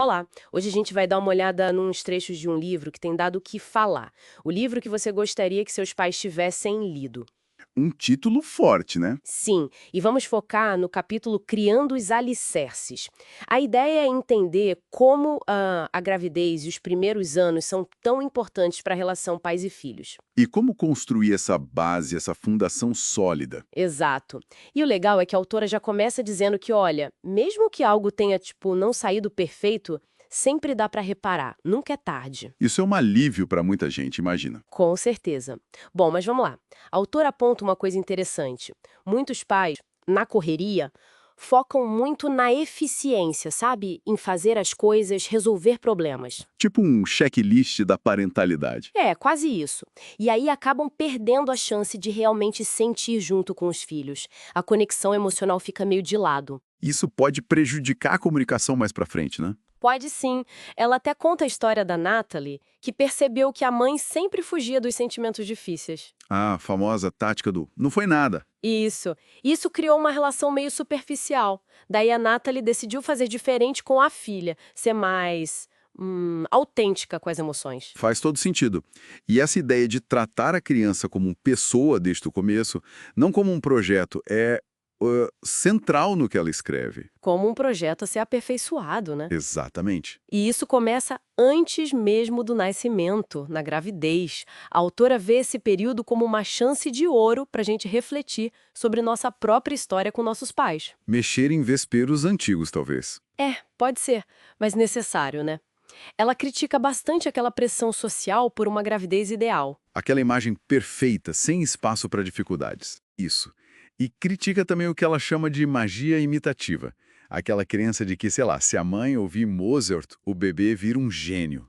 Olá, hoje a gente vai dar uma olhada nos trechos de um livro que tem dado o que falar. O livro que você gostaria que seus pais tivessem lido. Um título forte, né? Sim, e vamos focar no capítulo Criando os Alicerces. A ideia é entender como a gravidez e os primeiros anos são tão importantes para a relação pais e filhos. E como construir essa base, essa fundação sólida? Exato. E o legal é que a autora já começa dizendo que, olha, mesmo que algo tenha, não saído perfeito, sempre dá para reparar, nunca é tarde. Isso é um alívio para muita gente, imagina. Com certeza. Bom, mas vamos lá. A autora aponta uma coisa interessante. Muitos pais, na correria, focam muito na eficiência, sabe? Em fazer as coisas, resolver problemas. Tipo um checklist da parentalidade. É, quase isso. E aí acabam perdendo a chance de realmente sentir junto com os filhos. A conexão emocional fica meio de lado. Isso pode prejudicar a comunicação mais pra frente, né? Pode sim. Ela até conta a história da Natalie, que percebeu que a mãe sempre fugia dos sentimentos difíceis. A famosa tática do não foi nada. Isso. Isso criou uma relação meio superficial. Daí a Natalie decidiu fazer diferente com a filha, ser mais autêntica com as emoções. Faz todo sentido. E essa ideia de tratar a criança como uma pessoa desde o começo, não como um projeto, é central no que ela escreve. Como um projeto a ser aperfeiçoado, né? Exatamente. E isso começa antes mesmo do nascimento, na gravidez. A autora vê esse período como uma chance de ouro para a gente refletir sobre nossa própria história com nossos pais. Mexer em vesperos antigos, talvez. É, pode ser, mas necessário, né? Ela critica bastante aquela pressão social por uma gravidez ideal. Aquela imagem perfeita, sem espaço para dificuldades. Isso. E critica também o que ela chama de magia imitativa. Aquela crença de que, sei lá, se a mãe ouvir Mozart, o bebê vira um gênio.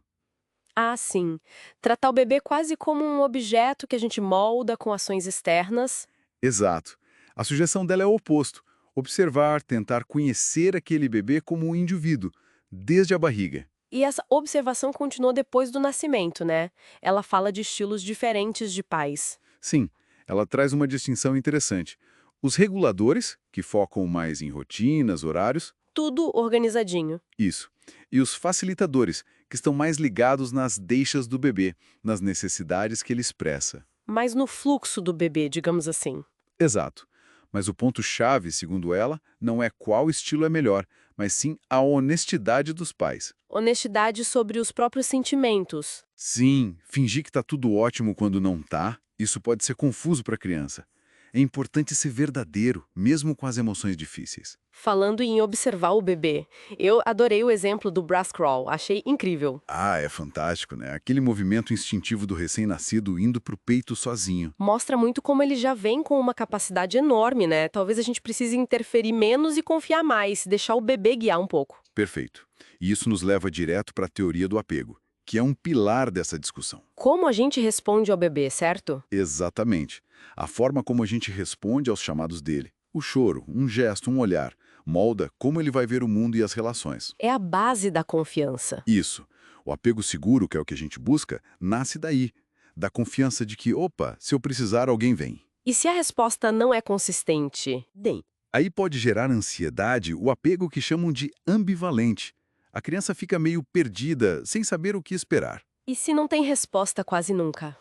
Ah, sim. Tratar o bebê quase como um objeto que a gente molda com ações externas. Exato. A sugestão dela é o oposto. Observar, tentar conhecer aquele bebê como um indivíduo, desde a barriga. E essa observação continuou depois do nascimento, né? Ela fala de estilos diferentes de pais. Sim, ela traz uma distinção interessante. Os reguladores, que focam mais em rotinas, horários, Tudo organizadinho. isso. E os facilitadores, que estão mais ligados nas deixas do bebê, nas necessidades que ele expressa. Mas no fluxo do bebê, digamos assim. Exato. Mas o ponto-chave, segundo ela, não é qual estilo é melhor, mas sim a honestidade dos pais. Honestidade sobre os próprios sentimentos. Sim, fingir que tá tudo ótimo quando não tá, isso pode ser confuso para a criança. É importante ser verdadeiro, mesmo com as emoções difíceis. Falando em observar o bebê, eu adorei o exemplo do brass crawl, achei incrível. Ah, é fantástico, né? Aquele movimento instintivo do recém-nascido indo pro peito sozinho. Mostra muito como ele já vem com uma capacidade enorme, né? Talvez a gente precise interferir menos e confiar mais, deixar o bebê guiar um pouco. Perfeito. E isso nos leva direto para a teoria do apego, que é um pilar dessa discussão. Como a gente responde ao bebê, certo? Exatamente. A forma como a gente responde aos chamados dele. O choro, um gesto, um olhar, molda como ele vai ver o mundo e as relações. É a base da confiança. Isso. O apego seguro, que é o que a gente busca, nasce daí. Da confiança de que, opa, se eu precisar, alguém vem. E se a resposta não é consistente? Bem, Aí pode gerar ansiedade o apego que chamam de ambivalente. A criança fica meio perdida, sem saber o que esperar. e se não tem resposta quase nunca?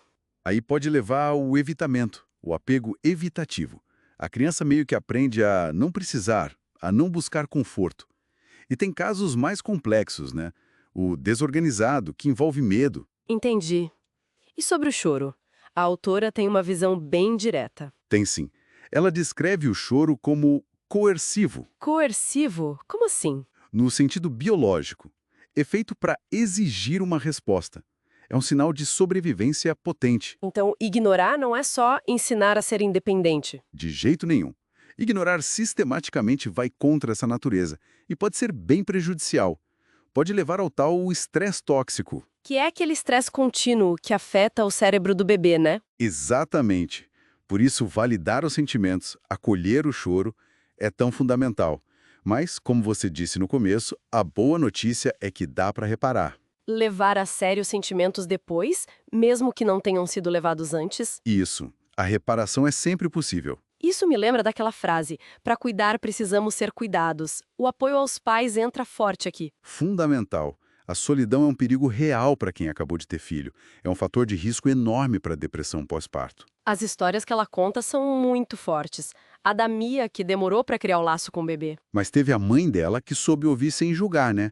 Aí pode levar ao evitamento, o apego evitativo. A criança meio que aprende a não precisar, a não buscar conforto. E tem casos mais complexos, né? O desorganizado, que envolve medo. Entendi. E sobre o choro? A autora tem uma visão bem direta. Tem sim. Ela descreve o choro como coercivo, Coercivo? Como assim? no sentido biológico. É feito para exigir uma resposta. É um sinal de sobrevivência potente. Então, ignorar não é só ensinar a ser independente. De jeito nenhum. Ignorar sistematicamente vai contra essa natureza e pode ser bem prejudicial. Pode levar ao tal estresse tóxico. Que é aquele estresse contínuo que afeta o cérebro do bebê, né? Exatamente. Por isso, validar os sentimentos, acolher o choro, é tão fundamental. Mas, como você disse no começo, a boa notícia é que dá para reparar. Levar a sério os sentimentos depois, mesmo que não tenham sido levados antes. Isso. A reparação é sempre possível. Isso me lembra daquela frase: para cuidar precisamos ser cuidados. O apoio aos pais entra forte aqui. Fundamental. A solidão é um perigo real para quem acabou de ter filho. É um fator de risco enorme para a depressão pós-parto. As histórias que ela conta são muito fortes. A da Mia, que demorou para criar o laço com o bebê. Mas teve a mãe dela que soube ouvir sem julgar, né?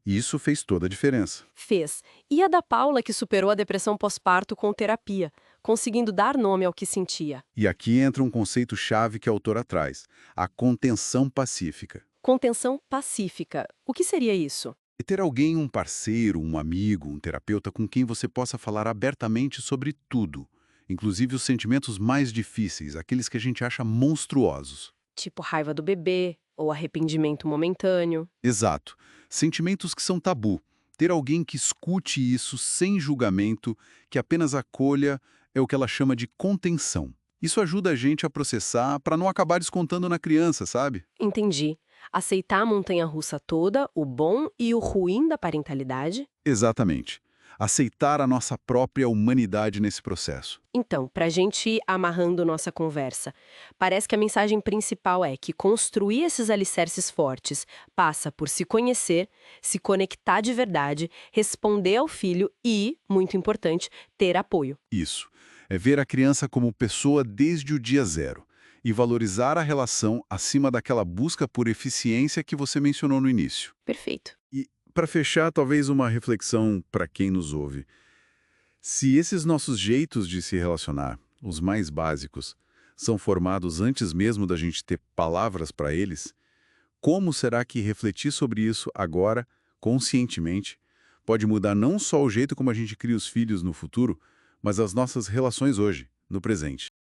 E isso fez toda a diferença. Fez. E a da Paula, que superou a depressão pós-parto com terapia, conseguindo dar nome ao que sentia. E aqui entra um conceito-chave que a autora traz: a contenção pacífica. Contenção pacífica. O que seria isso? E ter alguém, um parceiro, um amigo, um terapeuta com quem você possa falar abertamente sobre tudo, inclusive os sentimentos mais difíceis, aqueles que a gente acha monstruosos. Tipo raiva do bebê ou arrependimento momentâneo. Exato. Sentimentos que são tabu. Ter alguém que escute isso sem julgamento, que apenas acolha, é o que ela chama de contenção. Isso ajuda a gente a processar para não acabar descontando na criança, sabe? Entendi. Aceitar a montanha-russa toda, o bom e o ruim da parentalidade? Exatamente. Aceitar a nossa própria humanidade nesse processo. Então, para a gente ir amarrando nossa conversa, parece que a mensagem principal é que construir esses alicerces fortes passa por se conhecer, se conectar de verdade, responder ao filho e, muito importante, ter apoio. Isso. É ver a criança como pessoa desde o dia zero e valorizar a relação acima daquela busca por eficiência que você mencionou no início. Perfeito. E, para fechar, talvez uma reflexão para quem nos ouve. Se esses nossos jeitos de se relacionar, os mais básicos, são formados antes mesmo da gente ter palavras para eles, como será que refletir sobre isso agora, conscientemente, pode mudar não só o jeito como a gente cria os filhos no futuro, mas as nossas relações hoje, no presente?